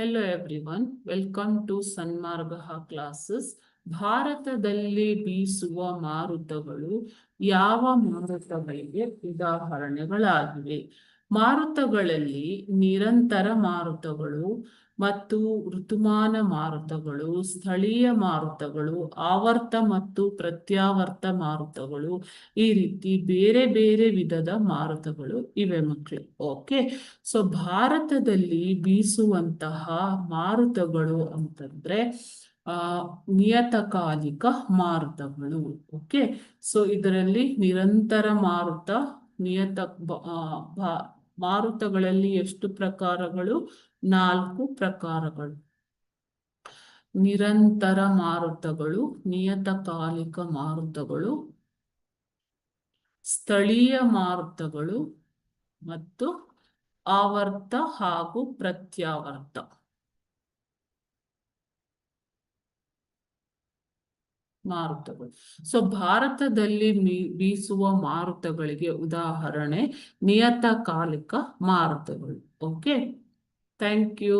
Hello everyone, welcome to Sanmarga classes. ಭಾರತದಲ್ಲಿ ಬೀಸುವ ಮಾರುತಗಳು ಯಾವ ಮಾರುತಗಳಿಗೆ ಉದಾಹರಣೆಗಳಾಗಿವೆ? ಮಾರುತಗಳಲ್ಲಿ ನಿರಂತರ ಮಾರುತಗಳು ಮತ್ತು ಋತುಮಾನ ಮಾರುತಗಳು, ಸ್ಥಳೀಯ ಮಾರುತಗಳು, ಆವರ್ತ ಮತ್ತು ಪ್ರತ್ಯಾವರ್ತ ಮಾರುತಗಳು, ಈ ರೀತಿ ಬೇರೆ ಬೇರೆ ವಿಧದ ಮಾರುತಗಳು ಇವೆ ಮಕ್ಕಳು. ಓಕೆ, ಸೊ ಭಾರತದಲ್ಲಿ ಬೀಸುವಂತಹ ಮಾರುತಗಳು ಅಂತಂದ್ರೆ ನಿಯತಕಾಲಿಕ ಮಾರುತಗಳು. ಓಕೆ, ಸೊ ಇದರಲ್ಲಿ ನಿರಂತರ ಮಾರುತ, ಮಾರುತಗಳಲ್ಲಿ ಎಷ್ಟು ಪ್ರಕಾರಗಳು? 4 ಪ್ರಕಾರಗಳು. ನಿರಂತರ ಮಾರುತಗಳು, ನಿಯತಕಾಲಿಕ ಮಾರುತಗಳು, ಸ್ಥಳೀಯ ಮಾರುತಗಳು ಮತ್ತು ಆವರ್ತ ಹಾಗೂ ಪ್ರತ್ಯಾವರ್ತ ಮಾರುತಗಳು. ಸೊ ಭಾರತದಲ್ಲಿ ಬೀಸುವ ಮಾರುತಗಳಿಗೆ ಉದಾಹರಣೆ ನಿಯತಕಾಲಿಕ ಮಾರುತಗಳು. Okay, thank you.